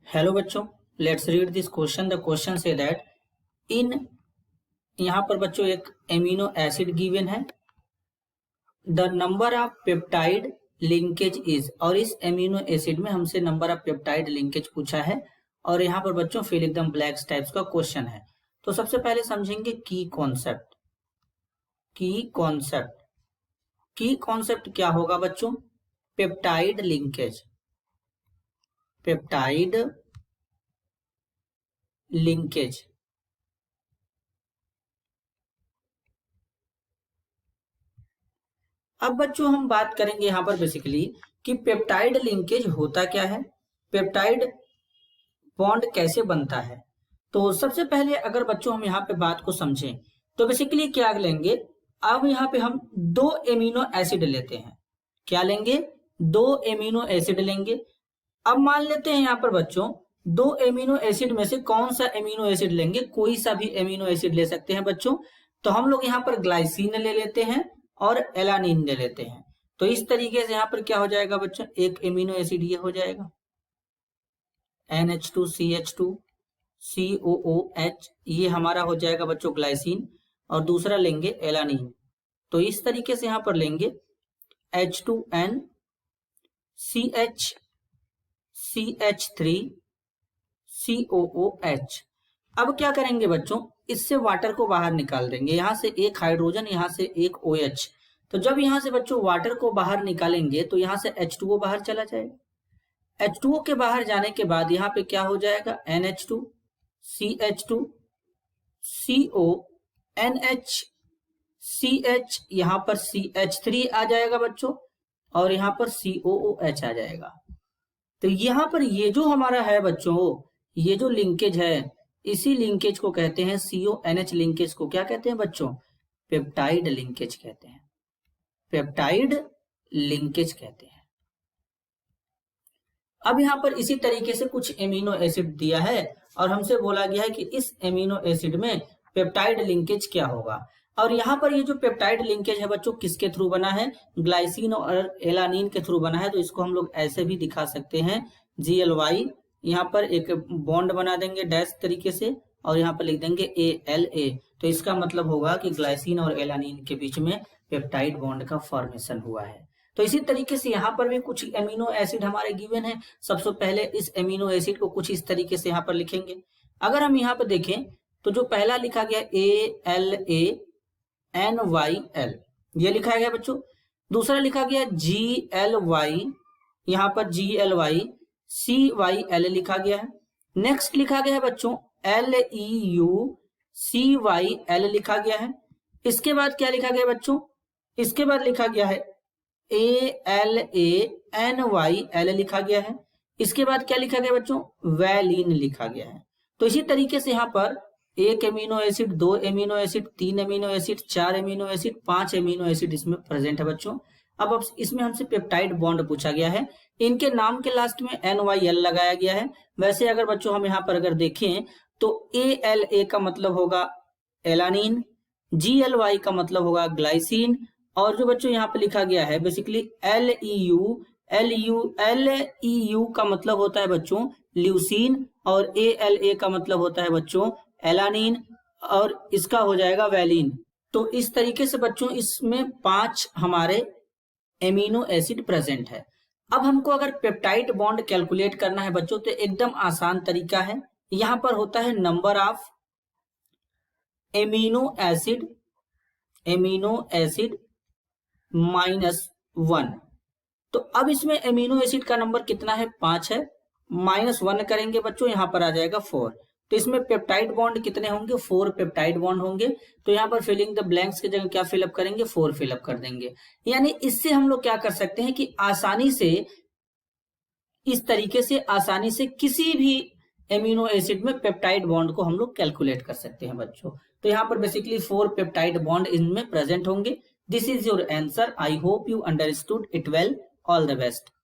Hello बच्चों, let's read this question. The question say that in यहाँ पर बच्चों एक एमिनो एसिड गिवन है, the number of peptide linkage is, और इस एमिनो एसिड में हमसे नंबर ऑफ पेप्टाइड लिंकेज पूछा है और यहाँ पर बच्चों फिल एकदम ब्लैक्स टाइप्स का क्वेश्चन है। तो सबसे पहले समझेंगे की कॉन्सेप्ट। की कॉन्सेप्ट क्या होगा बच्चों? Peptide linkage. पेप्टाइड लिंकेज अब बच्चों हम बात करेंगे यहाँ पर बेसिकली कि पेप्टाइड लिंकेज होता क्या है, पेप्टाइड बॉन्ड कैसे बनता है। तो सबसे पहले अगर बच्चों हम यहाँ पे बात को समझें तो बेसिकली क्या लेंगे, अब यहाँ पे हम दो एमिनो एसिड लेते हैं। क्या लेंगे? दो एमिनो एसिड लेंगे। अब मान लेते हैं यहाँ पर बच्चों दो एमिनो एसिड में से कौन सा एमिनो एसिड लेंगे, कोई सा भी एमिनो एसिड ले सकते हैं बच्चों। तो हम लोग यहाँ पर ग्लाइसिन ले लेते हैं और एलानिन ले लेते हैं। तो इस तरीके से यहाँ पर क्या हो जाएगा बच्चों, एक एमिनो एसिड ये हो जाएगा NH2CH2COOH, ये हमारा हो जाएगा बच्चों ग्लाइसिन, और दूसरा लेंगे एलानिन। तो इस तरीके से यहाँ पर लेंगे H2N CH3COOH। अब क्या करेंगे बच्चों, इससे वाटर को बाहर निकाल देंगे, यहां से एक हाइड्रोजन, यहां से एक OH। तो जब यहां से बच्चों वाटर को बाहर निकालेंगे तो यहां से H2O बाहर चला जाएगा। H2O के बाहर जाने के बाद यहाँ पे क्या हो जाएगा, NH2 CH2 CO NH CH, यहाँ पर CH3 आ जाएगा बच्चों, और यहाँ पर COOH आ जाएगा। तो यहाँ पर ये जो हमारा है बच्चों, ये जो लिंकेज है, इसी लिंकेज को कहते हैं CONH लिंकेज को क्या कहते हैं बच्चों? पेप्टाइड लिंकेज कहते हैं। पेप्टाइड लिंकेज कहते हैं। अब यहाँ पर इसी तरीके से कुछ एमिनो एसिड दिया है और हमसे बोला गया है कि इस एमिनो एसिड में पेप्टाइड लिंकेज क्या होगा। और यहाँ पर ये जो पेप्टाइड लिंकेज है बच्चों किसके थ्रू बना है? ग्लाइसिन और एलानिन के थ्रू बना है। तो इसको हम लोग ऐसे भी दिखा सकते हैं, GLY, यहाँ पर एक बॉन्ड बना देंगे डैश तरीके से और यहाँ पर लिख देंगे ALA। तो इसका मतलब होगा कि ग्लाइसिन और एलानिन के बीच में पेप्टाइड बॉन्ड का फॉर्मेशन हुआ है। तो इसी तरीके से यहाँ पर भी कुछ एमिनो एसिड हमारे गिवन है। सबसे पहले इस एमिनो एसिड को कुछ इस तरीके से यहाँ पर लिखेंगे। अगर हम यहाँ पर देखें तो जो पहला लिखा गया ALANYL, ये लिखा गया बच्चों। दूसरा लिखा गया GLY, यहाँ पर GLYCYL लिखा गया है। नेक्स्ट लिखा गया है बच्चों LEUCYL लिखा गया है। इसके बाद क्या लिखा गया बच्चों? इसके बाद लिखा गया है ALANYL लिखा गया है। इसके बाद क्या लिखा गया बच्चों? वैलिन लिखा गया है। तो इसी तरीके से यहाँ पर एक एमिनो एसिड, दो एमिनो एसिड, तीन एमिनो एसिड, चार एमिनो एसिड, पांच एमिनो एसिड इसमें प्रेजेंट है बच्चों। अब इसमें हमसे पेप्टाइड बॉन्ड पूछा गया है, इनके नाम के लास्ट में NYL लगाया गया है। वैसे अगर बच्चों हम यहाँ पर अगर देखें तो ALA का मतलब होगा एलानिन, GLY का मतलब होगा ग्लाइसिन, और जो बच्चों यहाँ पे लिखा गया है बेसिकली LEU का मतलब होता है बच्चों ल्यूसीन, और ALA का मतलब होता है बच्चों एलानिन, और इसका हो जाएगा वैलिन। तो इस तरीके से बच्चों इसमें 5 हमारे एमिनो एसिड प्रेजेंट है। अब हमको अगर पेप्टाइड बॉन्ड कैलकुलेट करना है बच्चों तो एकदम आसान तरीका है। यहां पर होता है नंबर ऑफ एमिनो एसिड -1। तो अब इसमें एमिनो एसिड का नंबर कितना है? 5 है। -1 करेंगे बच्चों, यहां पर आ जाएगा 4। तो इसमें पेप्टाइड बॉन्ड कितने होंगे? 4 पेप्टाइड बॉन्ड होंगे। तो यहाँ पर फिलिंग द ब्लैंक्स की जगह क्या फिलअप करेंगे? 4 फिलअप कर देंगे। यानी इससे हम लोग क्या कर सकते हैं कि आसानी से, इस तरीके से आसानी से किसी भी एमिनो एसिड में पेप्टाइड बॉन्ड को हम लोग कैलकुलेट कर सकते हैं बच्चों। तो यहाँ पर बेसिकली 4 पेप्टाइड बॉन्ड इनमें प्रेजेंट होंगे। This is your answer. I hope you understood it well. All the best.